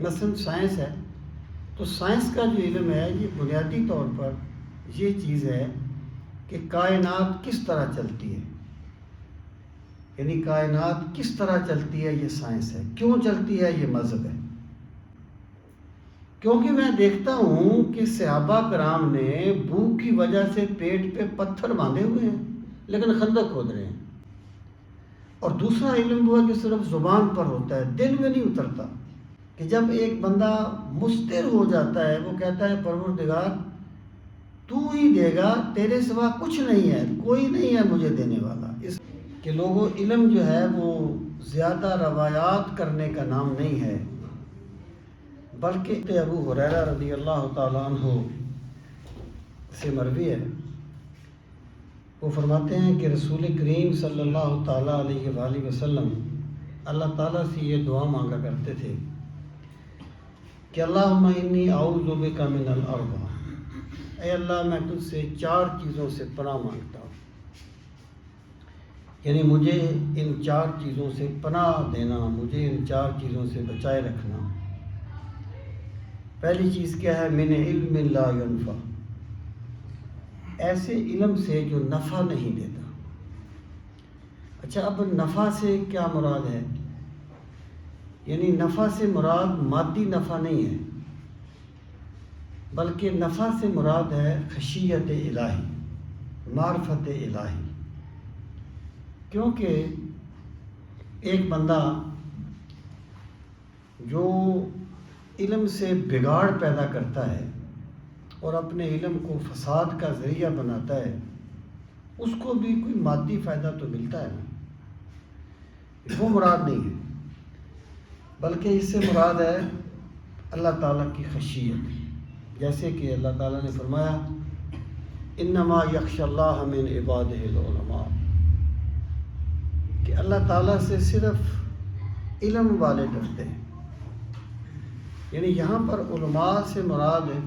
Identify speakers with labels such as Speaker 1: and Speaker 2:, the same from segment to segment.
Speaker 1: مثلا سائنس ہے تو سائنس کا جو علم ہے یہ بنیادی طور پر یہ چیز ہے کہ کائنات کس طرح چلتی ہے، یعنی کائنات کس طرح چلتی ہے یہ سائنس ہے، کیوں چلتی ہے یہ مذہب ہے۔ کیونکہ میں دیکھتا ہوں کہ صحابہ کرام نے بھوک کی وجہ سے پیٹ پہ پتھر باندھے ہوئے ہیں لیکن خندق کھود رہے ہیں۔ اور دوسرا علم وہ ہے کہ صرف زبان پر ہوتا ہے، دل میں نہیں اترتا، کہ جب ایک بندہ مستر ہو جاتا ہے وہ کہتا ہے پروردگار تو ہی دے گا، تیرے سوا کچھ نہیں ہے، کوئی نہیں ہے مجھے دینے والا۔ اس کہ لوگوں علم جو ہے وہ زیادہ روایات کرنے کا نام نہیں ہے، بلکہ ابو ہریرہ رضی اللہ تعالیٰ عنہ سے مروی ہے، وہ فرماتے ہیں کہ رسول کریم صلی اللہ تعالیٰ علیہ وآلہ وسلم اللہ تعالیٰ سے یہ دعا مانگا کرتے تھے کہ اللہم انی اعوذ بک من الاربع، اے اللہ میں تجھ سے 4 چیزوں سے پناہ مانگتا ہوں، یعنی مجھے ان 4 چیزوں سے پناہ دینا، مجھے ان 4 چیزوں سے بچائے رکھنا۔ پہلی چیز کیا ہے؟ من علم لا ينفع، ایسے علم سے جو نفع نہیں دیتا۔ اچھا، اب نفع سے کیا مراد ہے؟ یعنی نفع سے مراد مادی نفع نہیں ہے، بلکہ نفع سے مراد ہے خشیت الہی، معرفت الہی۔ کیونکہ ایک بندہ جو علم سے بگاڑ پیدا کرتا ہے اور اپنے علم کو فساد کا ذریعہ بناتا ہے، اس کو بھی کوئی مادی فائدہ تو ملتا ہے نا، وہ مراد نہیں ہے، بلکہ اس سے مراد ہے اللہ تعالیٰ کی خشیت۔ جیسے کہ اللہ تعالیٰ نے فرمایا انما یخشی اللہ من عبادہ العلماء، کہ اللہ تعالیٰ سے صرف علم والے ڈرتے ہیں۔ یعنی یہاں پر علماء سے مراد ہے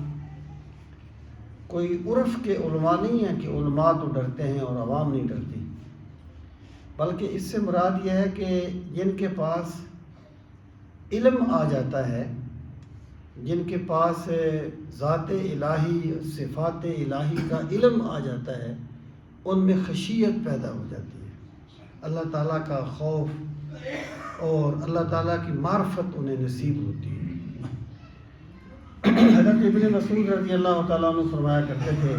Speaker 1: کوئی عرف کے علماء نہیں ہے کہ علماء تو ڈرتے ہیں اور عوام نہیں ڈرتی، بلکہ اس سے مراد یہ ہے کہ جن کے پاس علم آ جاتا ہے، جن کے پاس ذات الہی، صفات الہی کا علم آ جاتا ہے، ان میں خشیت پیدا ہو جاتی ہے، اللہ تعالیٰ کا خوف اور اللہ تعالیٰ کی معرفت انہیں نصیب ہوتی ہے۔ حضرت ابن مسعود رضی اللہ تعالیٰ عنہ فرمایا کرتے تھے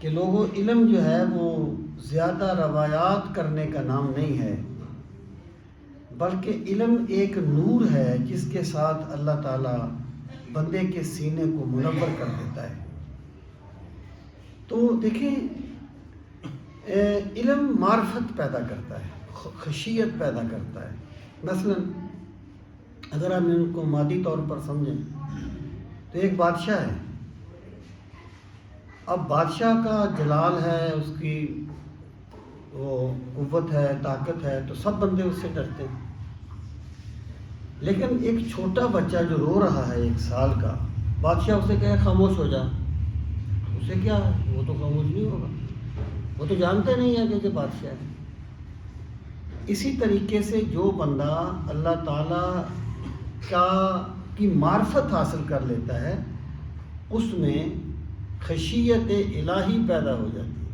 Speaker 1: کہ لوگوں علم جو ہے وہ زیادہ روایات کرنے کا نام نہیں ہے، بلکہ علم ایک نور ہے جس کے ساتھ اللہ تعالیٰ بندے کے سینے کو منور کر دیتا ہے۔ تو دیکھیں، علم معرفت پیدا کرتا ہے، خشیت پیدا کرتا ہے۔ مثلا اگر ہم ان کو مادی طور پر سمجھیں تو ایک بادشاہ ہے، اب بادشاہ کا جلال ہے، اس کی وہ قوت ہے، طاقت ہے، تو سب بندے اس سے ڈرتے ہیں۔ لیکن ایک چھوٹا بچہ جو رو رہا ہے 1 سال کا، بادشاہ اسے کہے خاموش ہو جا، اسے کیا ہے؟ وہ تو خاموش نہیں ہوگا، وہ تو جانتے نہیں ہے کہ بادشاہ ہے۔ اسی طریقے سے جو بندہ اللہ تعالیٰ کی معرفت حاصل کر لیتا ہے، اس میں خشیت الہی پیدا ہو جاتی ہے۔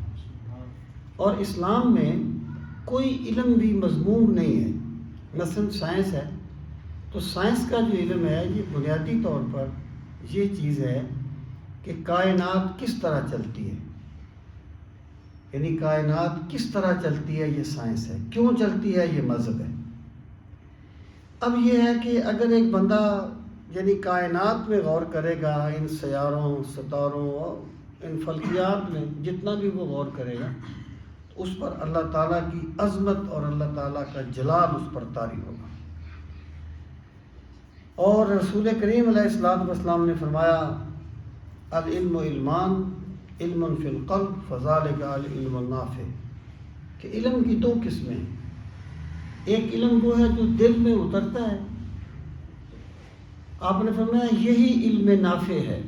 Speaker 1: اور اسلام میں کوئی علم بھی مذموم نہیں ہے۔ مثلا سائنس ہے تو سائنس کا جو علم ہے یہ بنیادی طور پر یہ چیز ہے کہ کائنات کس طرح چلتی ہے، یعنی کائنات کس طرح چلتی ہے یہ سائنس ہے، کیوں چلتی ہے یہ مذہب ہے۔ اب یہ ہے کہ اگر ایک بندہ یعنی کائنات میں غور کرے گا، ان سیاروں، ستاروں اور ان فلکیات میں جتنا بھی وہ غور کرے گا، اس پر اللہ تعالیٰ کی عظمت اور اللہ تعالیٰ کا جلال اس پر طاری ہوگا۔ اور رسول کریم علیہ الصلوۃ والسلام نے فرمایا العلم علمان، علم فی القلب فذلک العلم النافع، کہ علم کی 2 قسمیں ہیں۔ ایک علم وہ ہے جو دل میں اترتا ہے، آپ نے فرمایا یہی علم نافع ہے۔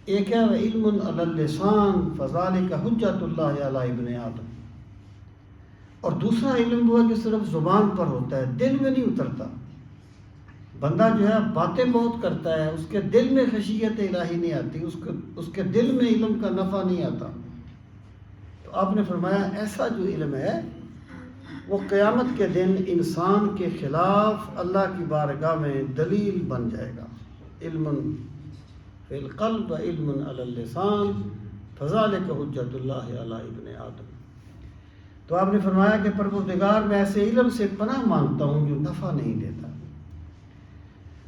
Speaker 1: ایک ہے علم علی اللسان فذلک حجت اللہ علی ابن آدم، اور دوسرا علم وہ ہے کہ صرف زبان پر ہوتا ہے، دل میں نہیں اترتا، بندہ جو ہے باتیں بہت کرتا ہے، اس کے دل میں خشیت الہی نہیں آتی، اس کے دل میں علم کا نفع نہیں آتا. تو آپ نے فرمایا ایسا جو علم ہے وہ قیامت کے دن انسان کے خلاف اللہ کی بارگاہ میں دلیل بن جائے گا. علم فی القلب علم علی اللسان فذلک حجت اللہ علی ابن آدم. تو آپ نے فرمایا کہ پروردگار میں ایسے علم سے پناہ مانگتا ہوں جو نفع نہیں دیتا.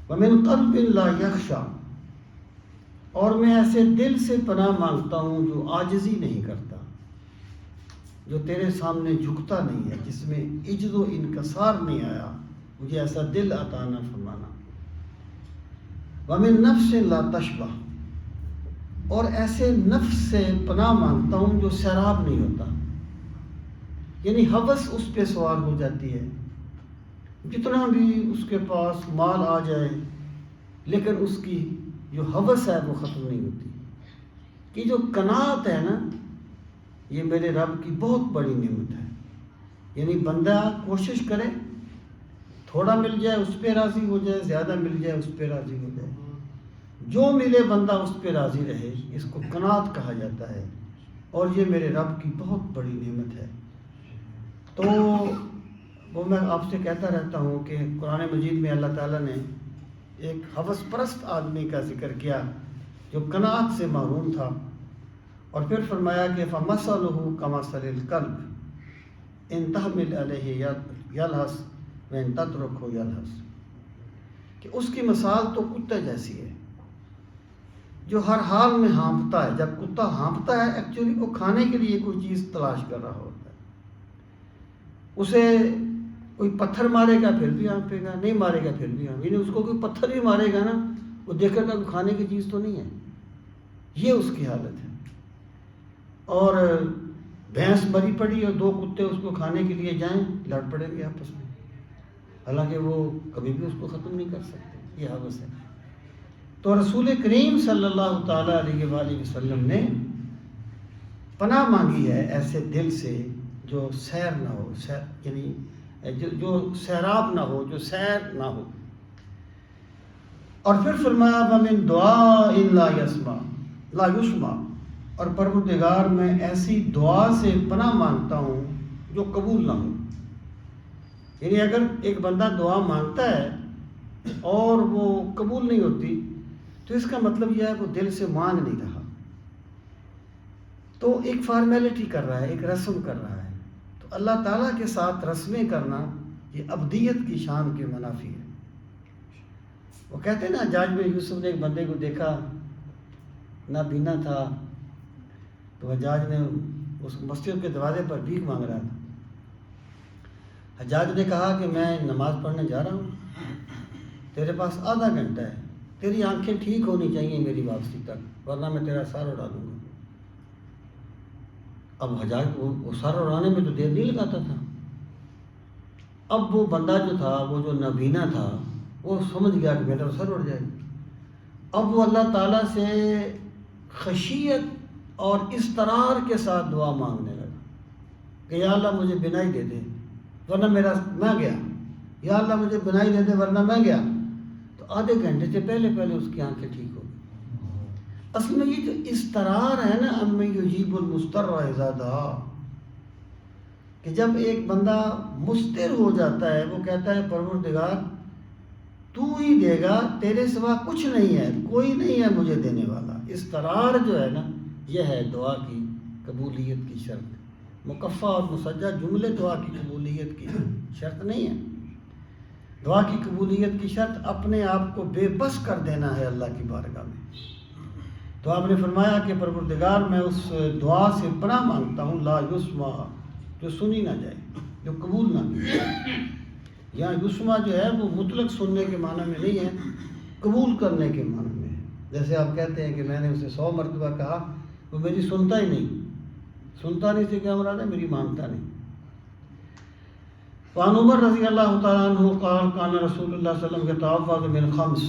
Speaker 1: ومن قلب لا یخشع، اور میں ایسے دل سے پناہ مانگتا ہوں جو عاجزی نہیں کرتا، جو تیرے سامنے جھکتا نہیں ہے، جس میں عجز و انکسار نہیں آیا. مجھے ایسا دل عطا نہ فرمانا. ومن نفس لا تشبع، اور ایسے نفس سے پناہ مانگتا ہوں جو سیراب نہیں ہوتا، یعنی ہوس اس پہ سوار ہو جاتی ہے، جتنا بھی اس کے پاس مال آ جائے لیکن اس کی جو ہوس ہے وہ ختم نہیں ہوتی. کہ جو قناعت ہے نا، یہ میرے رب کی بہت بڑی نعمت ہے. یعنی بندہ کوشش کرے، تھوڑا مل جائے اس پہ راضی ہو جائے، زیادہ مل جائے اس پہ راضی ہو جائے، جو ملے بندہ اس پہ راضی رہے، اس کو قناعت کہا جاتا ہے. اور یہ میرے رب کی بہت بڑی نعمت ہے. تو وہ میں آپ سے کہتا رہتا ہوں کہ قرآن مجید میں اللہ تعالیٰ نے ایک ہوس پرست آدمی کا ذکر کیا جو قناعت سے محروم تھا، اور پھر فرمایا کہ فَمَثَلُهُ كَمَثَلِ الْكَلْبِ إِن تَحْمِلْ عَلَيْهِ يَلْهَثْ وَإِن تَتْرُكْهُ يَلْهَثْ، کہ اس کی مثال تو کتے جیسی ہے جو ہر حال میں ہانپتا ہے. جب کتا ہانپتا ہے ایکچولی وہ کھانے کے لیے کوئی چیز تلاش کر رہا ہوتا ہے. اسے کوئی پتھر مارے گا پھر بھی ہانپے گا، نہیں مارے گا پھر بھی یعنی اس کو کوئی پتھر بھی مارے گا نا، وہ دیکھے گا کہ کھانے کی چیز تو نہیں ہے. یہ اس کی حالت ہے. اور بھینس مری پڑی اور دو کتے اس کو کھانے کے لیے جائیں، لڑ پڑیں گے آپس میں، حالانکہ وہ کبھی بھی اس کو ختم نہیں کر سکتے. یہ ہوس ہے. تو رسول کریم صلی اللہ تعالیٰ علیہ وآلہ وسلم نے پناہ مانگی ہے ایسے دل سے جو سیر نہ ہو، یعنی جو سیراب نہ ہو، جو سیر نہ ہو. اور پھر فرمایا وَمِن دُعَاءٍ لا يسمع، اور پروردگار میں ایسی دعا سے پناہ مانگتا ہوں جو قبول نہ ہو. یعنی اگر ایک بندہ دعا مانگتا ہے اور وہ قبول نہیں ہوتی تو اس کا مطلب یہ ہے وہ دل سے مانگ نہیں رہا، تو ایک فارمیلٹی کر رہا ہے، ایک رسم کر رہا ہے. تو اللہ تعالیٰ کے ساتھ رسمیں کرنا یہ ابدیت کی شان کے منافی ہے. وہ کہتے ہیں نا حجاج میں یوسف نے ایک بندے کو دیکھا نابینا تھا، تو حجاج نے اس مسجد کے دروازے پر بھیک مانگ رہا تھا. حجاج نے کہا کہ میں نماز پڑھنے جا رہا ہوں، تیرے پاس آدھا گھنٹہ ہے، تیری آنکھیں ٹھیک ہونی چاہیے میری واپسی تک، ورنہ میں تیرا سر اڑا دوں گا. اب حجاج کو وہ سر اڑانے میں تو دیر نہیں لگاتا تھا. اب وہ بندہ جو تھا، وہ جو نابینا تھا، وہ سمجھ گیا کہ میرا سر اڑ جائے. اب وہ اللہ تعالیٰ سے خشیت اور اضطرار کے ساتھ دعا مانگنے لگا کہ یا اللہ مجھے بینائی دے دے ورنہ میں گیا، یا اللہ مجھے بینائی دے دے ورنہ میں گیا. تو آدھے گھنٹے سے پہلے اس کی آنکھیں ٹھیک ہو گئی. اصل میں یہ جو اضطرار ہے نا، اَمَّن یُجِیبُ الْمُضْطَرَّ اِذَا دَعَاهُ، کہ جب ایک بندہ مضطر ہو جاتا ہے وہ کہتا ہے پروردگار تو ہی دے گا، تیرے سوا کچھ نہیں ہے، کوئی نہیں ہے مجھے دینے والا. اضطرار جو ہے نا، یہ ہے دعا کی قبولیت کی شرط. مکفہ اور مسجع جملے دعا کی قبولیت کی شرط نہیں ہے. دعا کی قبولیت کی شرط اپنے آپ کو بے بس کر دینا ہے اللہ کی بارگاہ میں. تو آپ نے فرمایا کہ پروردگار میں اس دعا سے پناہ مانگتا ہوں لا یسمع، جو سنی نہ جائے، جو قبول نہ کی جائے. یہاں یسمع جو ہے وہ مطلق سننے کے معنی میں نہیں ہے، قبول کرنے کے معنی میں ہے. جیسے آپ کہتے ہیں کہ میں نے اسے 100 مرتبہ کہا، وہ میری سنتا ہی نہیں. سنتا نہیں سے کیا مراد ہے؟ میری مانتا نہیں. وعن عمر رضی اللہ تعالیٰ عنہ قال کان رسول اللہ صلی اللہ علیہ وسلم یتعوذ من خمس.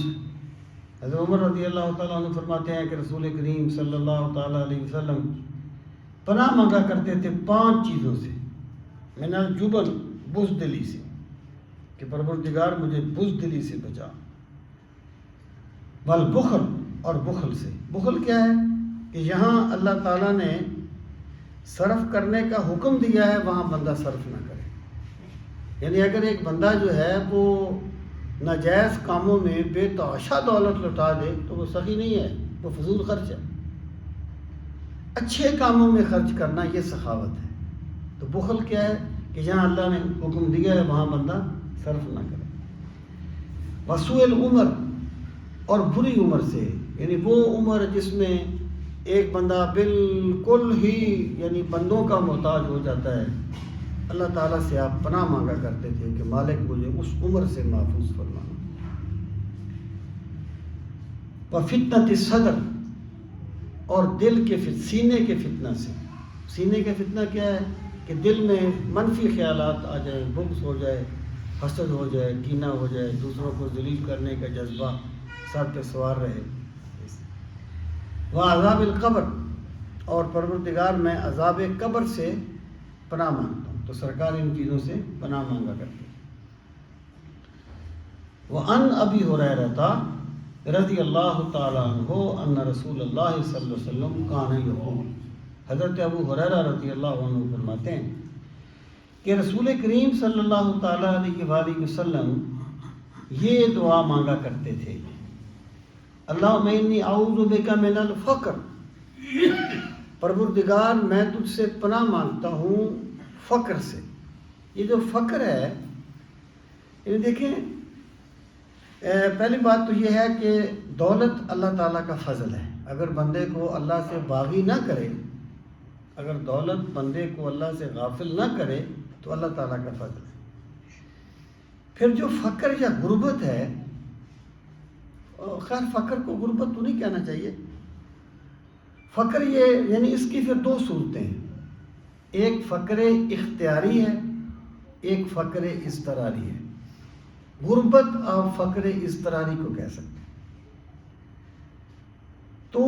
Speaker 1: حضرت عمر رضی اللہ تعالیٰ عنہ فرماتے ہیں کہ رسول کریم صلی اللہ تعالیٰ علیہ وسلم پناہ مانگا کرتے تھے 5 چیزوں سے. من الجبن، بزدلی سے، کہ پروردگار مجھے بزدلی سے بچا. والبخل، اور بخل سے. بخل کیا ہے؟ کہ یہاں اللہ تعالیٰ نے صرف کرنے کا حکم دیا ہے، وہاں بندہ صرف نہ کرے. یعنی اگر ایک بندہ جو ہے وہ ناجائز کاموں میں بے تحاشا دولت لٹا دے تو وہ سخی نہیں ہے، وہ فضول خرچ ہے. اچھے کاموں میں خرچ کرنا یہ سخاوت ہے. تو بخل کیا ہے؟ کہ جہاں اللہ نے حکم دیا ہے وہاں بندہ صرف نہ کرے. وسوء العمر، اور بری عمر سے، یعنی وہ عمر جس میں ایک بندہ بالکل ہی یعنی بندوں کا محتاج ہو جاتا ہے. اللہ تعالیٰ سے آپ پناہ مانگا کرتے تھے کہ مالک مجھے اس عمر سے محفوظ فرمانا. وفتنة الصدر، اور دل کے سینے کے فتنہ سے. سینے کے فتنہ کیا ہے؟ کہ دل میں منفی خیالات آ جائیں، بغض ہو جائے، حسد ہو جائے، کینہ ہو جائے، دوسروں کو ذلیل کرنے کا جذبہ سر پہ سوار رہے. وعذاب القبر، اور پروردگار میں عذاب قبر سے پناہ مانگتا ہوں. تو سرکار ان چیزوں سے پناہ مانگا کرتے. وعن ابی ہریرہ رضی اللہ تعالیٰ عنہ ان رسول اللہ صلی اللہ علیہ وسلم کان یقول، حضرت ابو ہریرہ رضی اللہ عنہ فرماتے ہیں کہ رسول کریم صلی اللہ تعالیٰ علیہ وآلہ وسلم یہ دعا مانگا کرتے تھے، اللہم انی اعوذ بک من الفقر، پروردگار میں تجھ سے پناہ مانگتا ہوں فقر سے. یہ جو فقر ہے، یہ دیکھیں، پہلی بات تو یہ ہے کہ دولت اللہ تعالیٰ کا فضل ہے. اگر بندے کو اللہ سے باغی نہ کرے، اگر دولت بندے کو اللہ سے غافل نہ کرے تو اللہ تعالیٰ کا فضل ہے. پھر جو فقر یا غربت ہے، خیر فقر کو غربت تو نہیں کہنا چاہیے. فقر یہ یعنی اس کی پھر دو صورتیں ہیں، ایک فقر اختیاری ہے، ایک فقر اضطراری ہے. غربت آپ فقر اضطراری کو کہہ سکتے ہیں. تو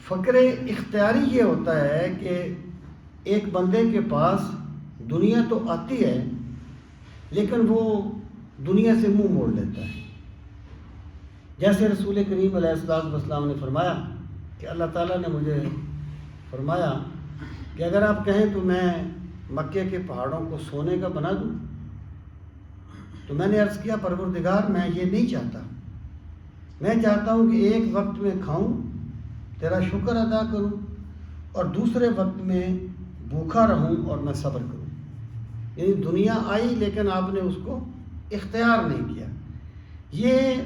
Speaker 1: فقر اختیاری یہ ہوتا ہے کہ ایک بندے کے پاس دنیا تو آتی ہے لیکن وہ دنیا سے منہ موڑ لیتا ہے. جیسے رسول کریم علیہ الصلوۃ والسلام نے فرمایا کہ اللہ تعالیٰ نے مجھے فرمایا کہ اگر آپ کہیں تو میں مکے کے پہاڑوں کو سونے کا بنا دوں. تو میں نے عرض کیا پروردگار میں یہ نہیں چاہتا، میں چاہتا ہوں کہ ایک وقت میں کھاؤں تیرا شکر ادا کروں اور دوسرے وقت میں بھوکا رہوں اور میں صبر کروں. یعنی دنیا آئی لیکن آپ نے اس کو اختیار نہیں کیا. یہ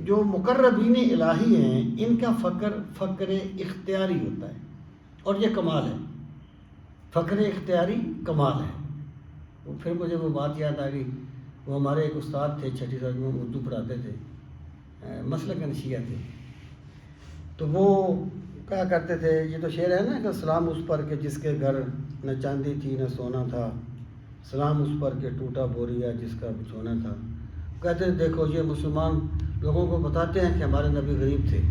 Speaker 1: جو مقربین الہی ہیں ان کا فقر اختیاری ہوتا ہے اور یہ کمال ہے. فقر اختیاری کمال ہے. وہ پھر مجھے وہ بات یاد آ گئی، وہ ہمارے ایک استاد تھے چھٹی سال میں، اردو پڑھاتے تھے، مسلک شیعہ تھے. تو وہ کہا کرتے تھے، یہ تو شعر ہے نا کہ سلام اس پر کہ جس کے گھر نہ چاندی تھی نہ سونا تھا، سلام اس پر کہ ٹوٹا بوریا جس کا بچھونا تھا. کہتے تھے دیکھو یہ مسلمان لوگوں کو بتاتے ہیں کہ ہمارے نبی غریب تھے،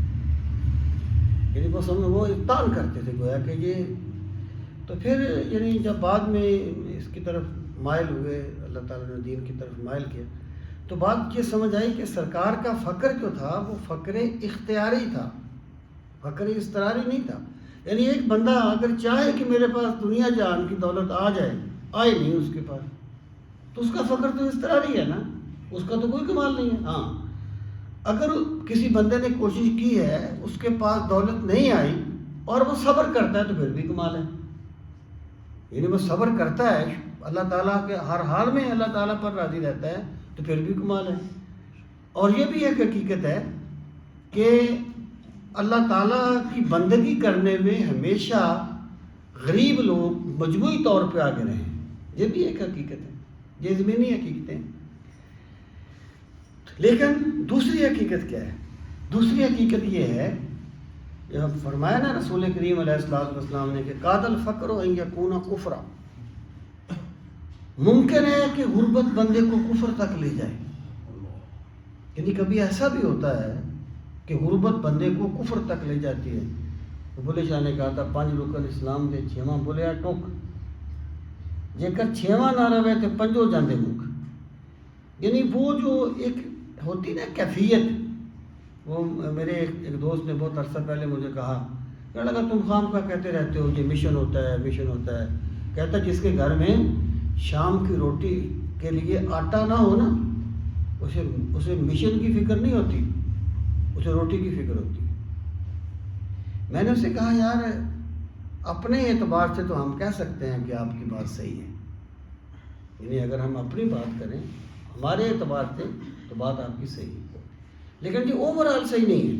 Speaker 1: یعنی وہ اطعان کرتے تھے گویا کہ یہ. تو پھر یعنی جب بعد میں اس کی طرف مائل ہوئے، اللہ تعالیٰ نے دین کی طرف مائل کیا، تو بات یہ سمجھ آئی کہ سرکار کا فقر جو تھا وہ فقر اختیاری تھا، فقر اضطراری نہیں تھا. یعنی ایک بندہ اگر چاہے کہ میرے پاس دنیا جہان کی دولت آ جائے، آئے نہیں اس کے پاس، تو اس کا فقر تو اضطراری ہے نا، اس کا تو کوئی کمال نہیں ہے. ہاں اگر کسی بندے نے کوشش کی ہے، اس کے پاس دولت نہیں آئی اور وہ صبر کرتا ہے تو پھر بھی کمال ہے. یعنی وہ صبر کرتا ہے، اللہ تعالیٰ کے ہر حال میں اللہ تعالیٰ پر راضی رہتا ہے تو پھر بھی کمال ہے. اور یہ بھی ایک حقیقت ہے کہ اللہ تعالیٰ کی بندگی کرنے میں ہمیشہ غریب لوگ مجموعی طور پہ آگے رہے ہیں. یہ بھی ایک حقیقت ہے، یہ زمینی حقیقتیں. لیکن دوسری حقیقت کیا ہے؟ دوسری حقیقت یہ ہے، جب فرمایا نا رسول کریم علیہ الصلوۃ والسلام نے کہ قاد الفقر ان یکون کفرا، ممکن ہے کہ غربت بندے کو کفر تک لے جائے. یعنی کبھی ایسا بھی ہوتا ہے کہ غربت بندے کو کفر تک لے جاتی ہے. بولے شاہ نے کہا تھا 5 رکن اسلام دے 6واں بولیا ٹوک، جے کر 6واں نہ رہے تو 5 جاندے مک. یعنی وہ جو ایک ہوتی نا کیفیت وہ میرے ایک دوست نے بہت عرصہ پہلے مجھے کہا، کہنے لگا تم خواہ کہتے رہتے ہو یہ مشن ہوتا ہے مشن ہوتا ہے. کہتا جس کے گھر میں شام کی روٹی کے لیے آٹا نہ ہو نا، اسے مشن کی فکر نہیں ہوتی، اسے روٹی کی فکر ہوتی. میں نے اسے کہا یار اپنے اعتبار سے تو ہم کہہ سکتے ہیں کہ آپ کی بات صحیح ہے، یعنی اگر ہم اپنی بات کریں ہمارے اعتبار سے تو بات آپ کی صحیح ہے، لیکن یہ اوور آل صحیح نہیں ہے.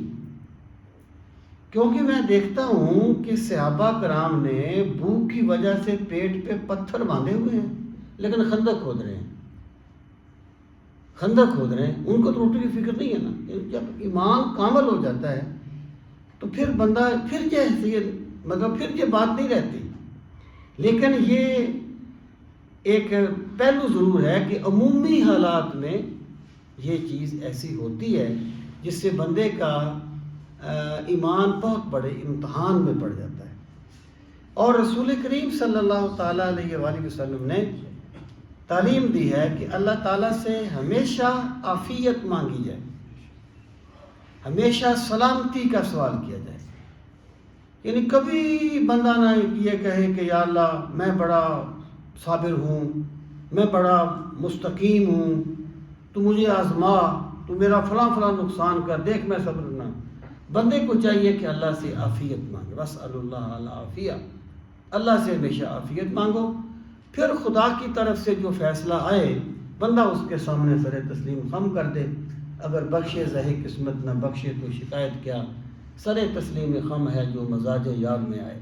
Speaker 1: کیونکہ میں دیکھتا ہوں کہ صحابہ کرام نے بھوک کی وجہ سے پیٹ پہ پتھر باندھے ہوئے ہیں لیکن خندق کھود رہے ہیں، خندق کھود رہے ہیں. ان کو تو روٹی کی فکر نہیں ہے نا. جب ایمان کامل ہو جاتا ہے تو پھر بندہ پھر یہ بات نہیں رہتی. لیکن یہ ایک پہلو ضرور ہے کہ عمومی حالات میں یہ چیز ایسی ہوتی ہے جس سے بندے کا ایمان بہت بڑے امتحان میں پڑ جاتا ہے. اور رسول کریم صلی اللہ تعالیٰ علیہ وآلہ وسلم نے تعلیم دی ہے کہ اللہ تعالیٰ سے ہمیشہ عافیت مانگی جائے، ہمیشہ سلامتی کا سوال کیا جائے. یعنی کبھی بندہ نہ یہ کہے کہ یا اللہ میں بڑا صابر ہوں، میں بڑا مستقیم ہوں، تو مجھے آزما، تو میرا فلاں فلاں نقصان کر، دیکھ میں صبر نہ. بندے کو چاہیے کہ اللہ سے عافیت مانگے، بس اللہ العافیہ، اللہ سے ہمیشہ عافیت مانگو. پھر خدا کی طرف سے جو فیصلہ آئے بندہ اس کے سامنے سر تسلیم خم کر دے. اگر بخشے زہے قسمت نہ بخشے تو شکایت کیا، سر تسلیم خم ہے جو مزاج یار میں آئے.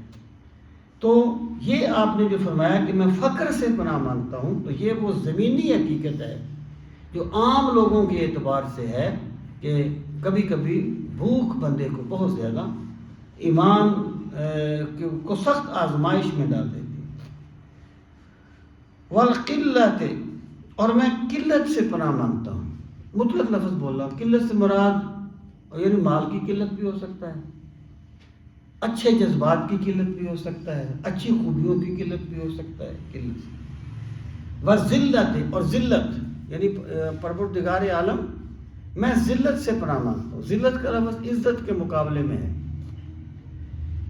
Speaker 1: تو یہ آپ نے جو فرمایا کہ میں فقر سے پناہ مانگتا ہوں، تو یہ وہ زمینی حقیقت ہے جو عام لوگوں کے اعتبار سے ہے کہ کبھی کبھی بھوک بندے کو بہت زیادہ ایمان کو سخت آزمائش میں ڈال دیتی. والقلت، اور میں قلت سے پناہ مانگتا ہوں. مطلق لفظ بول رہا ہوں. قلت سے مراد یعنی مال کی قلت بھی ہو سکتا ہے، اچھے جذبات کی قلت بھی ہو سکتا ہے، اچھی خوبیوں کی قلت بھی ہو سکتا ہے. قلت وذلت، اور ذلت یعنی پروردگار عالم میں ذلت سے پناہ مانگتا ہوں. ذلت کا لفظ عزت کے مقابلے میں ہے،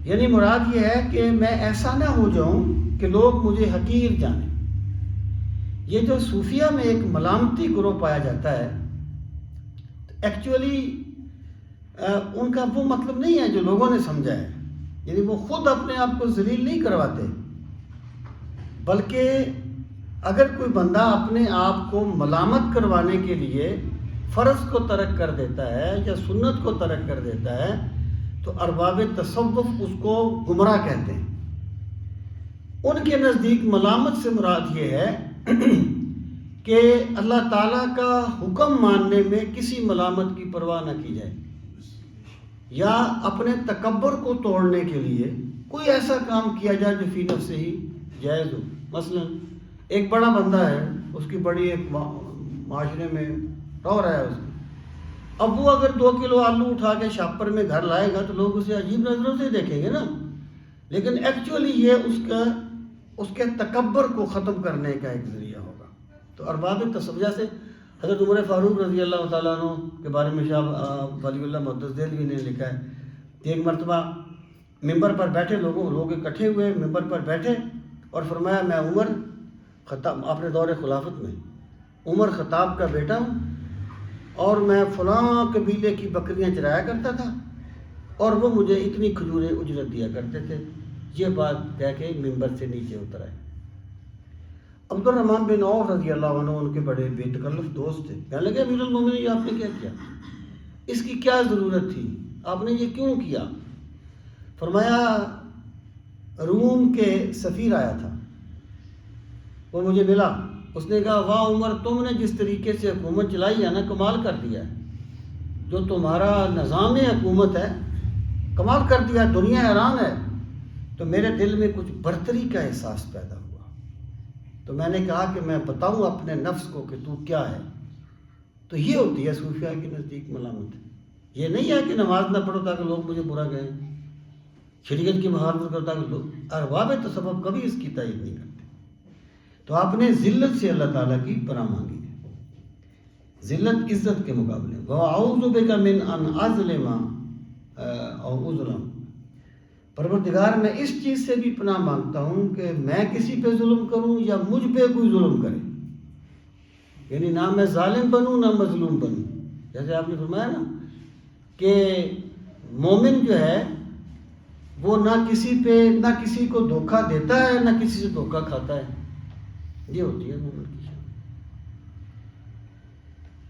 Speaker 1: یعنی مراد یہ ہے کہ میں ایسا نہ ہو جاؤں کہ لوگ مجھے حقیر جانیں. یہ جو صوفیہ میں ایک ملامتی گروہ پایا جاتا ہے، ایکچولی ان کا وہ مطلب نہیں ہے جو لوگوں نے سمجھا ہے. یعنی وہ خود اپنے آپ کو ذلیل نہیں کرواتے، بلکہ اگر کوئی بندہ اپنے آپ کو ملامت کروانے کے لیے فرض کو ترک کر دیتا ہے یا سنت کو ترک کر دیتا ہے تو ارباب تصوف اس کو گمراہ کہتے ہیں. ان کے نزدیک ملامت سے مراد یہ ہے کہ اللہ تعالیٰ کا حکم ماننے میں کسی ملامت کی پرواہ نہ کی جائے، یا اپنے تکبر کو توڑنے کے لیے کوئی ایسا کام کیا جائے جو فی نفس سے ہی جائز ہو. مثلا ایک بڑا بندہ ہے، اس کی بڑی ایک معاشرے میں ٹور ہے اس کی. اب وہ اگر 2 کلو آلو اٹھا کے شاپر میں گھر لائے گا تو لوگ اسے عجیب نظروں سے دیکھیں گے نا، لیکن ایکچولی یہ اس کے تکبر کو ختم کرنے کا ایک ذریعہ ہوگا. تو ارباب تصوف سے حضرت عمر فاروق رضی اللہ تعالیٰ عنہ کے بارے میں شاہ ولی اللہ محدث دہلوی نے لکھا ہے کہ ایک مرتبہ ممبر پر بیٹھے لوگ اکٹھے ہوئے، ممبر پر بیٹھے اور فرمایا میں عمر خطاب، اپنے دور خلافت میں عمر خطاب کا بیٹا ہوں اور میں فلاں قبیلے کی بکریاں چرایا کرتا تھا اور وہ مجھے اتنی کھجوریں اجرت دیا کرتے تھے. یہ بات کہہ کے ممبر سے نیچے اتر آئے. عبد الرحمن بن عوف رضی اللہ عنہ ان کے بڑے بے تکلف دوست تھے. کہنے لگے امیر المومنین یہ آپ نے کیا کیا، اس کی کیا ضرورت تھی، آپ نے یہ کیوں کیا؟ فرمایا روم کے سفیر آیا تھا، وہ مجھے ملا، اس نے کہا واہ عمر تم نے جس طریقے سے حکومت چلائی ہے نا کمال کر دیا ہے، جو تمہارا نظام حکومت ہے کمال کر دیا، دنیا حیران ہے. تو میرے دل میں کچھ برتری کا احساس پیدا ہوا. تو میں نے کہا کہ میں بتاؤں اپنے نفس کو کہ تو کیا ہے. تو یہ ہوتی ہے صوفیاء کے نزدیک ملامت. یہ نہیں ہے کہ نماز نہ پڑھو تاکہ لوگ مجھے برا کہیں، شریعت کی مخالفت کرو تاکہ لوگ، ارباب تصوف کبھی اس کی تائید نہیں کرتے. تو آپ نے ذلت سے اللہ تعالیٰ کی پناہ مانگی ہے. ذلت عزت کے مقابلے. وَأَعُوذُ بِكَ مِنْ أَنْ أَظْلِمَ أَوْ أُظْلَمَ. پروردگار میں اس چیز سے بھی پناہ مانگتا ہوں کہ میں کسی پہ ظلم کروں یا مجھ پہ کوئی ظلم کرے. یعنی نہ میں ظالم بنوں نہ مظلوم بنوں. جیسے آپ نے فرمایا نا کہ مومن جو ہے وہ نہ کسی کو دھوکہ دیتا ہے نہ کسی سے دھوکہ کھاتا ہے. یہ ہوتی ہے مومن کی شان.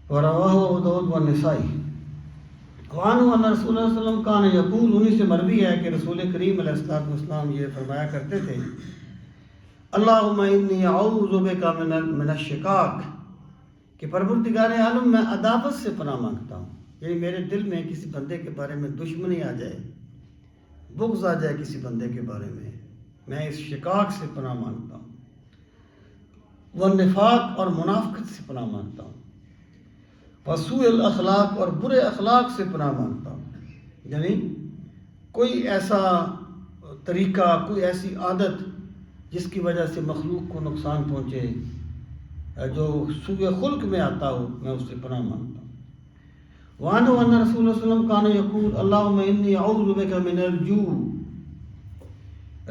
Speaker 1: وَرَوَاهُ أَبُو دَاوُود وَالنَّسَائِي وَعَنْهُ أَنَّ رَسُولَ اللَّهِ صَلَّى اللَّهُ عَلَيْهِ وسلم كَانَ يَقُولُ. انہی سے مروی ہے کہ رسول کریم علیہ السلام یہ فرمایا کرتے تھے اللہم انی اعوذ بک من الشقاق، کہ پروردگار عالم میں عداوت سے پناہ مانگتا ہوں. یعنی میرے دل میں کسی بندے کے بارے میں دشمنی آ جائے، بغض آ جائے کسی بندے کے بارے میں اس شقاق سے پناہ مانگتا ہوں. والنفاق، اور منافقت سے پناہ مانگتا ہوں. وسوء الاخلاق، اور برے اخلاق سے پناہ مانگتا ہوں. یعنی کوئی ایسا طریقہ، کوئی ایسی عادت جس کی وجہ سے مخلوق کو نقصان پہنچے، جو سوء خلق میں آتا ہو، میں اس سے پناہ مانگتا ہوں. وعنہ ان رسول اللہ صلی اللہ علیہ وسلم کان یقول اللہم انی اعوذ بک من الجوع.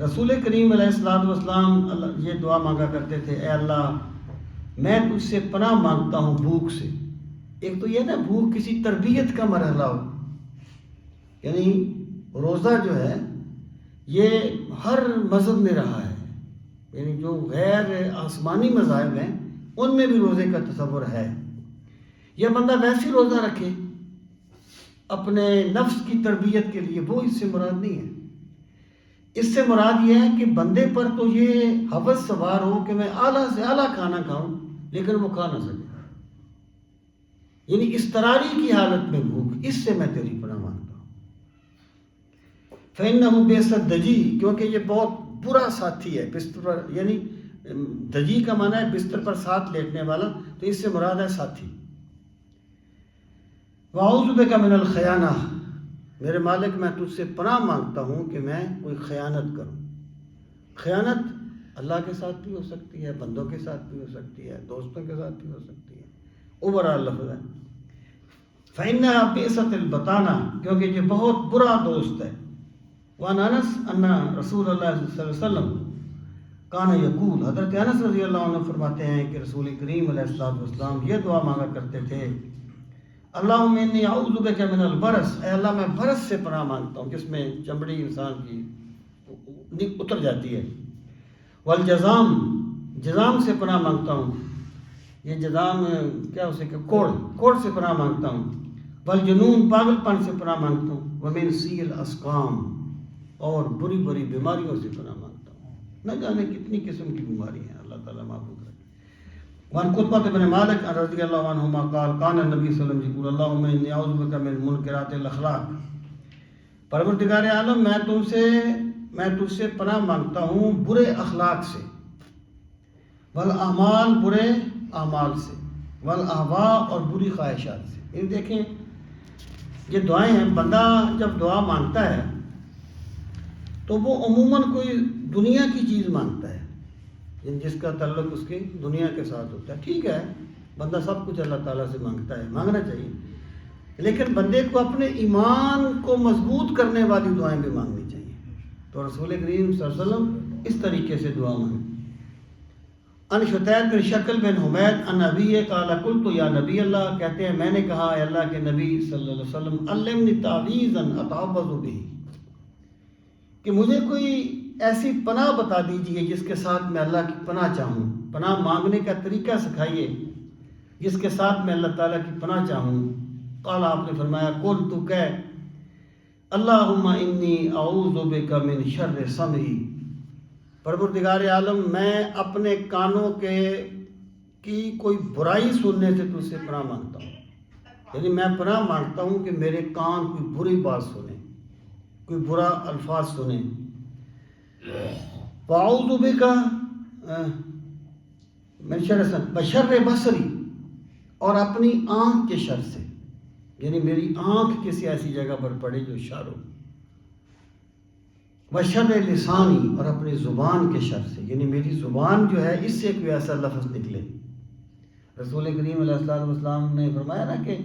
Speaker 1: رسول کریم علیہ السلام یہ دعا مانگا کرتے تھے، اے اللہ میں تجھ سے پناہ مانگتا ہوں بھوک سے. ایک تو یہ نا بھوک کسی تربیت کا مرحلہ ہو، یعنی روزہ جو ہے یہ ہر مذہب میں رہا ہے. یعنی جو غیر آسمانی مذاہب ہیں ان میں بھی روزے کا تصور ہے. یہ بندہ ویسی روزہ رکھے اپنے نفس کی تربیت کے لیے، وہ اس سے مراد نہیں ہے. اس سے مراد یہ ہے کہ بندے پر تو یہ ہوس سوار ہو کہ میں اعلیٰ سے اعلیٰ کھانا کھاؤں لیکن وہ کھا نہ سکے. یعنی اضطراری کی حالت میں بھوک، اس سے میں تیری پناہ مانگتا ہوں. فَإِنَّهُ بِئْسَ الدَّجِی، کیونکہ یہ بہت برا ساتھی ہے بستر پر. یعنی دجی کا معنی ہے بستر پر ساتھ لیٹنے والا، تو اس سے مراد ہے ساتھی. وَأَعُوذُ بِکَ مِنَ الْخِیانَةِ، میرے مالک میں تجھ سے پناہ مانگتا ہوں کہ میں کوئی خیانت کروں. خیانت اللہ کے ساتھ بھی ہو سکتی ہے، بندوں کے ساتھ بھی ہو سکتی ہے، دوستوں کے ساتھ بھی ہو سکتی ہے. اوورال لفظ ہے. فَإِنَّهَا بِئْسَتِ الْبَطَانَةِ، کیونکہ یہ بہت برا دوست ہے. وعن انس ان رسول اللہ صلی اللہ علیہ وسلم کان یقول، حضرت انس رضی اللہ عنہ فرماتے ہیں کہ رسول کریم علیہ السلام یہ دعا مانگا کرتے تھے اللہم انی اعوذ بک من البرص، اے اللہ میں برص سے پناہ مانگتا ہوں، جس میں چمڑی انسان کی اتر جاتی ہے. والجذام، جذام سے پناہ مانگتا ہوں. یہ جذام کیا اسے کہ کوڑ سے پناہ مانگتا ہوں. والجنون، پاگل پن سے پناہ مانگتا ہوں. ومن سی الاسقام، اور بری بری بیماریوں سے پناہ مانگتا ہوں. نہ جانے کتنی قسم کی بیماری ہیں، اللہ تعالیٰ محفوظ رکھے. وعن قطبہ بن مالک رضی اللہ عنہما قال کان النبی صلی اللہ علیہ وسلم یقول اللہم انی اعوذ بک من منکرات الاخلاق. پروردگار عالم میں تجھ سے پناہ مانگتا ہوں برے اخلاق سے. والاعمال، برے اعمال سے. والاہواء، اور بری خواہشات سے. یہ دیکھیں یہ دعائیں ہیں. بندہ جب دعا مانگتا ہے تو وہ عموماً کوئی دنیا کی چیز مانگتا ہے جس کا تعلق اس کی دنیا کے ساتھ ہوتا ہے. ٹھیک ہے، بندہ سب کچھ اللہ تعالیٰ سے مانگتا ہے، مانگنا چاہیے، لیکن بندے کو اپنے ایمان کو مضبوط کرنے والی دعائیں بھی مانگنی چاہیے. تو رسول کریم صلی اللہ علیہ وسلم اس طریقے سے دعا مانگیں. ان شتید بن شکل بن حمید ان نبی قال قلت یا نبی اللہ، کہتے ہیں میں نے کہا اے اللہ کے نبی صلی اللہ علیہ وسلم علمنی تعویذا اتعوذ به، کہ مجھے کوئی ایسی پناہ بتا دیجئے جس کے ساتھ میں اللہ کی پناہ چاہوں. پناہ مانگنے کا طریقہ سکھائیے جس کے ساتھ میں اللہ تعالیٰ کی پناہ چاہوں. قال، آپ نے فرمایا قل، تو کہہ اللہم انی اعوذ بک من شر سمعی، پروردگار عالم میں اپنے کانوں کی کوئی برائی سننے سے تجھ سے پناہ مانگتا ہوں. یعنی میں پناہ مانگتا ہوں کہ میرے کان کوئی بری بات سنیں، کوئی برا الفاظ سنیں. وَأَعُوذُ بِكَ مِن شَرِّ بَشَرِّ بَصَرِی، اور اپنی آنکھ کے شر سے. یعنی میری آنکھ کسی ایسی جگہ پر پڑے جو شر ہو. وَشَرِّ لِسَانِی، اور اپنی زبان کے شر سے. یعنی میری زبان جو ہے اس سے کوئی ایسا لفظ نکلے رسول کریم علیہ الصلوۃ والسلام نے فرمایا نا کہ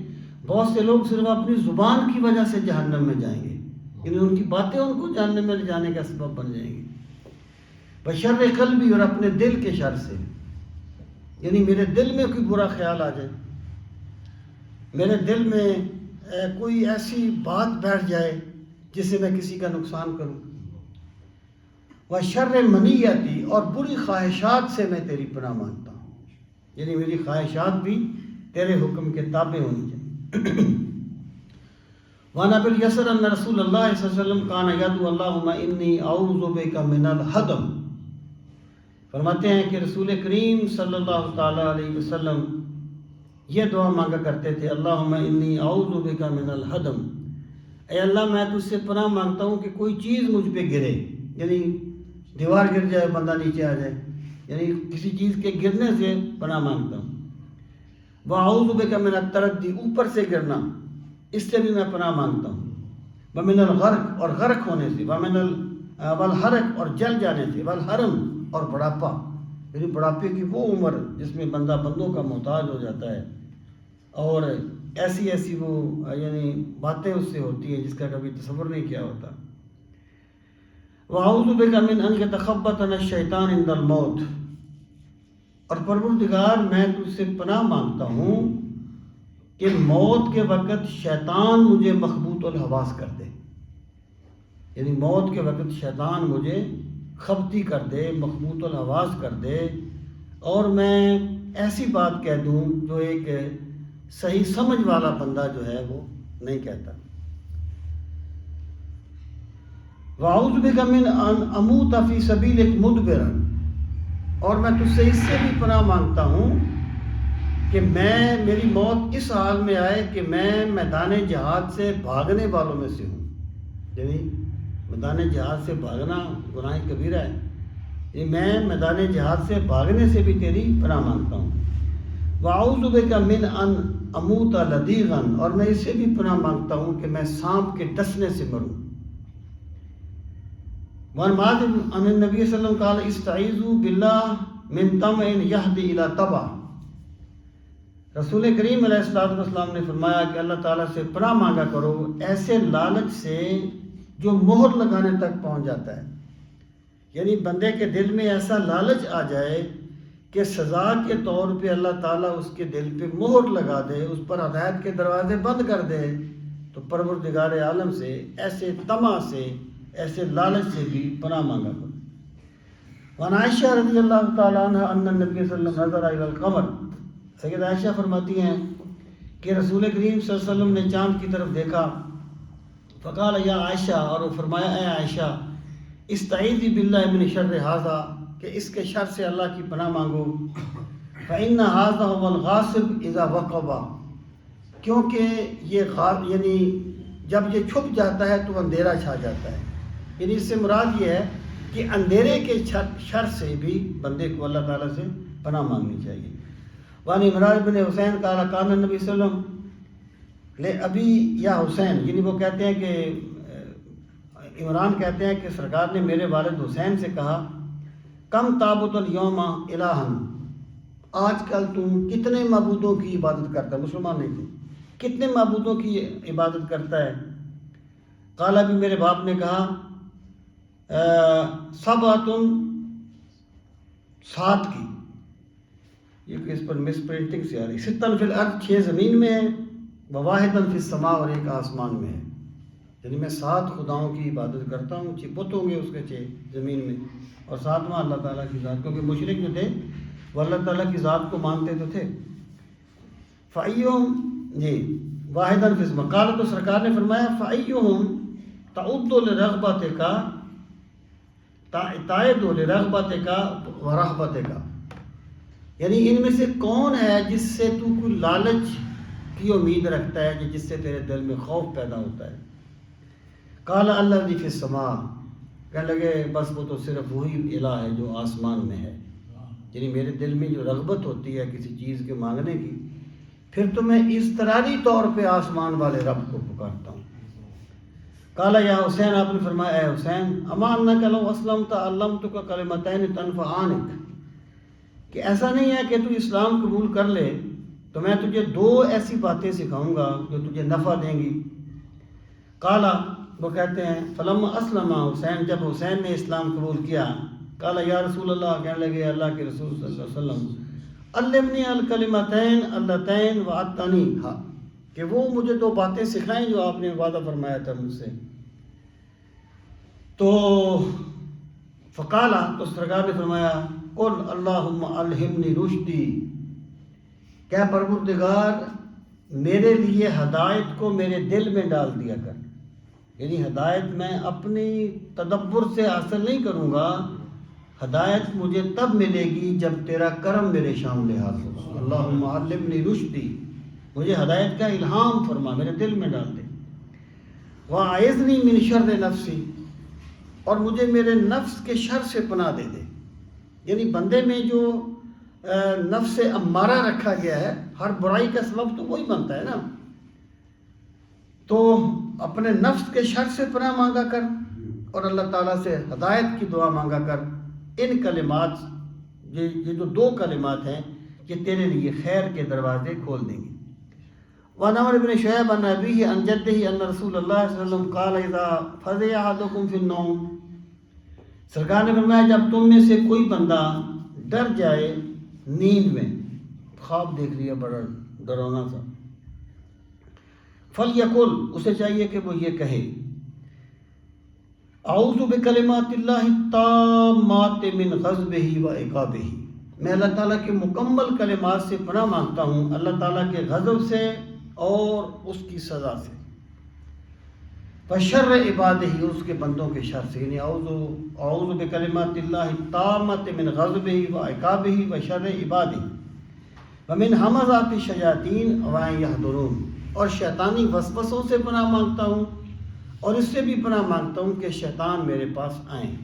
Speaker 1: بہت سے لوگ صرف اپنی زبان کی وجہ سے جہنم میں جائیں گے، یعنی ان کی باتیں ان کو جہنم میں لے جانے کا سبب بن جائیں گی۔ بشر قلبی، اور اپنے دل کے شر سے، یعنی میرے دل میں کوئی برا خیال آ جائے، میرے دل میں کوئی ایسی بات بیٹھ جائے جس سے میں کسی کا نقصان کروں۔ وشر منیتی، اور بری خواہشات سے میں تیری پناہ مانگتا ہوں، یعنی میری خواہشات بھی تیرے حکم کے تابع ہونی چاہیے۔ وعن ابی الیسر ان رسول اللہ صلی اللہ علیہ وسلم کان یدعو اللہم انی اعوذ بک من الہدم، فرماتے ہیں کہ رسول کریم صلی اللہ تعالی علیہ وسلم یہ دعا مانگا کرتے تھے، اللہم انی اعوذ بک من الہدم، اے اللہ میں تجھ سے پناہ مانگتا ہوں کہ کوئی چیز مجھ پہ گرے، یعنی دیوار گر جائے، بندہ نیچے آ جائے، یعنی کسی چیز کے گرنے سے پناہ مانگتا ہوں۔ وَأَعُوذُ بِكَ مِنَ التَّرَدِّ، اوپر سے گرنا، اس سے بھی میں پناہ مانگتا ہوں۔ وَمِنَ الْغَرْقِ، اور غرق ہونے سے، وَالْحَرَقِ، اور جل جانے سے، وَالْحَرَمِ، اور بڑھاپا، یعنی بڑھاپے کی وہ عمر جس میں بندوں کا محتاج ہو جاتا ہے، اور ایسی وہ یعنی باتیں اس سے ہوتی ہیں جس کا کبھی تصور نہیں کیا ہوتا۔ وَأَعُوذُ بِكَ مِنْ أَنْ يَتَخَبَّطَنَ الشَّيْطَانُ عِنْدَ الْمَوْتِ، اور پروردگار میں تجھ سے پناہ مانگتا ہوں کہ موت کے وقت شیطان مجھے مخبوط الحواس کر دے، یعنی موت کے وقت شیطان مجھے خبطی کر دے، مخبوط الحواس کر دے، اور میں ایسی بات کہہ دوں جو ایک صحیح سمجھ والا بندہ جو ہے وہ نہیں کہتا۔ وَأَعُوذُ بِكَ مِنْ أَنْ أَمُوتَ فِي سَبِيلِكَ مُدْبِرًا، اور میں تجھ سے اس سے بھی پناہ مانگتا ہوں کہ میری موت اس حال میں آئے کہ میں میدان جہاد سے بھاگنے والوں میں سے ہوں، یعنی میدان جہاد سے بھاگنا گناہ کبیرہ ہے، یعنی میں میدان جہاد سے بھاگنے سے بھی تیری پناہ مانگتا ہوں۔ وَأَعُوذُ بِكَ مِنْ أَنْ أَمُوتَ لَدِيغًا، اور میں اس سے بھی پناہ مانگتا ہوں کہ میں سانپ کے ڈسنے سے مروں۔ وَعَنْ مُعَاذٍ عَنِ النَّبِيِّ صلی اللہ علیہ وسلم قال استعیذوا باللہ من طمع یہدی الی طبع، رسول کریم علیہ الصلوۃ والسلام نے فرمایا کہ اللہ تعالیٰ سے پناہ مانگا کرو ایسے لالچ سے جو مہر لگانے تک پہنچ جاتا ہے، یعنی بندے کے دل میں ایسا لالچ آ جائے کہ سزا کے طور پہ اللہ تعالیٰ اس کے دل پہ مہر لگا دے، اس پر ہدایت کے دروازے بند کر دے، تو پروردگار عالم سے ایسے طمع سے، ایسے لالچ سے بھی پناہ مانگا کرو۔ وعن عائشہ رضی اللہ تعالیٰ عنہ ان النبی صلی اللہ علیہ وسلم نظر الی القمر، سید عائشہ فرماتی ہیں کہ رسول کریم صلی اللہ علیہ وسلم نے چاند کی طرف دیکھا، فقال یا عائشہ، اور وہ فرمایا اے عائشہ استعیذی باللہ من شر ھذا، کہ اس کے شر سے اللہ کی پناہ مانگو، فإن ھذا هو الغاصب اذا وقب، کیونکہ یہ یعنی جب یہ چھپ جاتا ہے تو اندھیرا چھا جاتا ہے، یعنی اس سے مراد یہ ہے کہ اندھیرے کے شر سے بھی بندے کو اللہ تعالیٰ سے پناہ مانگنی چاہیے۔ وعن عمران بن حسین قال کان النبی صلی اللہ علیہ وسلم لے ابی یا حسین، یعنی وہ کہتے ہیں کہ عمران کہتے ہیں کہ سرکار نے میرے والد حسین سے کہا کم تابت الیوم الہن، آج کل تم کتنے معبودوں کی عبادت کرتا ہے، مسلمان نہیں تھے، کتنے معبودوں کی عبادت کرتا ہے؟ قال بھی میرے باپ نے کہا سبعۃ، سات کی، یہ اس پر مس پرنٹنگ سے آ رہی، ستن فی الارض، 6 زمین میں ہے، وواحدن فی السماء، اور ایک آسمان میں ہے، یعنی میں 7 خداؤں کی عبادت کرتا ہوں، 6 بت ہوں گے اس کے 6 زمین میں، اور 7واں اللہ تعالیٰ کی ذات، کیونکہ مشرک جو تھے وہ اللہ تعالیٰ کی ذات کو مانتے تو تھے۔ فَأَيُّهُمْ، جی واحدن فی السماء، قال، تو سرکار نے فرمایا فَأَيُّهُمْ تَعُدُّ لِرَغْبَتِكَ تَعِدُّ لِرَغْبَتِكَ وَرَغْبَتِكَ، یعنی ان میں سے کون ہے جس سے تو کوئی لالچ کی امید رکھتا ہے، جس سے تیرے دل میں خوف پیدا ہوتا ہے؟ قال الذی فی السماء، کہنے لگے بس وہ تو صرف وہی الہ ہے جو آسمان میں ہے، یعنی میرے دل میں جو رغبت ہوتی ہے کسی چیز کے مانگنے کی، پھر تو میں اضطراری طور پہ آسمان والے رب کو پکارتا ہوں۔ قال یا حسین، آپ نے فرمایا اے حسین، اما انک لو اسلمت علمتک کلمتین تنفعانک، کہ ایسا نہیں ہے کہ تو اسلام قبول کر لے تو میں تجھے 2 ایسی باتیں سکھاؤں گا جو تجھے نفع دیں گی. قالا، وہ کہتے ہیں فلما اسلم حسین، جب حسین نے اسلام قبول کیا، قالا یا رسول اللہ، کہنے لگے اللہ کے رسول صلی اللہ علیہ وسلم، علمنی الکلمتین اللتین وعدتنیھا، کہ وہ مجھے 2 باتیں سکھائیں جو آپ نے وعدہ فرمایا تھا مجھ سے. تو فقالا، تو سرکار نے فرمایا قل اللہم الہمنی رشدی، کہ پروردگار میرے لیے ہدایت کو میرے دل میں ڈال دیا کر. یعنی ہدایت میں اپنی تدبر سے حاصل نہیں کروں گا، ہدایت مجھے تب ملے گی جب تیرا کرم میرے سامنے حاصل ہو. اللہم علمنی رشدی، مجھے ہدایت کا الہام فرما، میرے دل میں ڈال دے. وَأَعِذْنِي مِنْ شَرِّ نَفْسِي، اور مجھے میرے نفس کے شر سے پناہ دے دے. یعنی بندے میں جو نفس امارہ رکھا گیا ہے، ہر برائی کا سبب تو وہی بنتا ہے نا. تو اپنے نفس کے شر سے پناہ مانگا کر اور اللہ تعالیٰ سے ہدایت کی دعا مانگا کر. ان کلمات، یہ جو 2 کلمات ہیں، یہ تیرے لیے خیر کے دروازے کھول دیں گے. وعن عمرو بن شعیب عن ابیہ عن جدہ ان رسول اللہ صلی اللہ علیہ وسلم قال اذا فزع احدکم فی النوم، سرکار نے فرمایا جب تم میں سے کوئی بندہ ڈر جائے نیند میں، خواب دیکھ لیا بڑا ڈرانا سا، فلیقل، اسے چاہیے کہ وہ یہ کہے اعوذ بکلمات اللہ التامات من غضبہ و عقابہ، میں اللہ تعالیٰ کے مکمل کلمات سے پناہ مانگتا ہوں اللہ تعالیٰ کے غضب سے اور اس کی سزا سے. وشر عبادہ، اس کے بندوں کے شر سے. یعنی اعوذ بکلمات اللہ التامات من غضبہ و عقابہ وشر عبادہ ومن ہمزات الشیاطین وان یحضرون، اور شیطانی وسوسوں سے پناہ مانگتا ہوں اور اس سے بھی پناہ مانگتا ہوں کہ شیطان میرے پاس آئیں.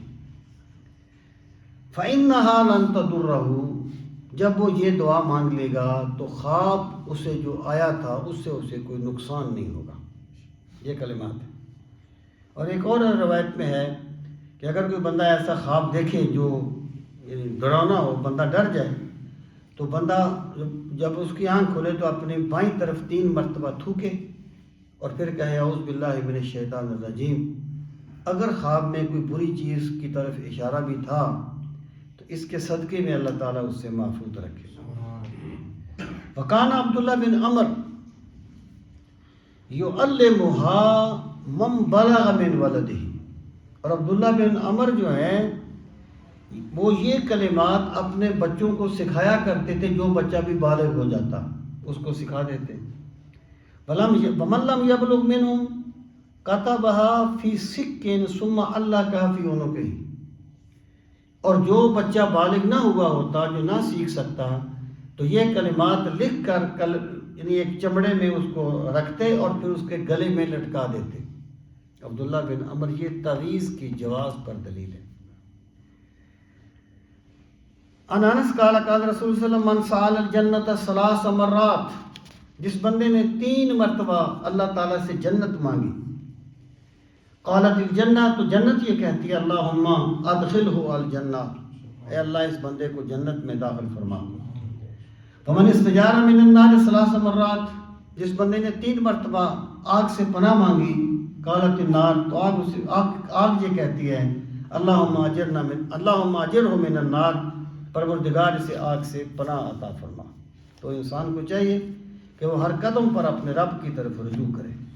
Speaker 1: فَإِنَّهَا لَن تَضُرَّهُ، جب وہ یہ دعا مانگ لے گا تو خواب اسے جو آیا تھا اس سے اسے کوئی نقصان نہیں ہوگا. یہ کلمات ہیں. اور ایک اور روایت میں ہے کہ اگر کوئی بندہ ایسا خواب دیکھے جو ڈرانا ہو، بندہ ڈر جائے، تو بندہ جب اس کی آنکھ کھولے تو اپنی بائیں طرف 3 مرتبہ تھوکے اور پھر کہے اعوذ باللہ من الشیطان الرجیم. اگر خواب میں کوئی بری چیز کی طرف اشارہ بھی تھا تو اس کے صدقے میں اللہ تعالیٰ اس سے محفوظ رکھے. وکان عبداللہ بن عمر یعلمها من بلغ من ولدہ، اور عبداللہ بن عمر جو ہیں وہ یہ کلمات اپنے بچوں کو سکھایا کرتے تھے، جو بچہ بھی بالغ ہو جاتا اس کو سکھا دیتے. وَمَن لَّمْ يَبْلُغْ مِنْهُمْ كَتَبَهَا فِي سِكٍّ ثُمَّ أَلَّقَهَا فِي عُنُقِهِ، اور جو بچہ بالغ نہ ہوا ہوتا، جو نہ سیکھ سکتا، تو یہ کلمات لکھ کر یعنی ایک چمڑے میں اس کو رکھتے اور پھر اس کے گلے میں لٹکا دیتے. عبداللہ بن عمر، یہ تعویذ کی جواز پر دلیل ہے. عن انس قال قال رسول صلی اللہ علیہ وسلم من سأل الجنت 3 مرات، جس بندے نے 3 مرتبہ اللہ تعالیٰ سے جنت مانگی، قالت الجنہ، تو جنت یہ کہتی ہے اللہم ادخلہ الجنہ، اے اللہ اس بندے کو جنت میں داخل فرما. فمن استجار من النار 3 مرات، جس بندے نے 3 مرتبہ آگ سے پناہ مانگی، قالت النار، تو آگ یہ کہتی ہے اللہم اجرہ من النار، پروردگار اسے آگ سے پناہ عطا فرما. تو انسان کو چاہیے کہ وہ ہر قدم پر اپنے رب کی طرف رجوع کرے.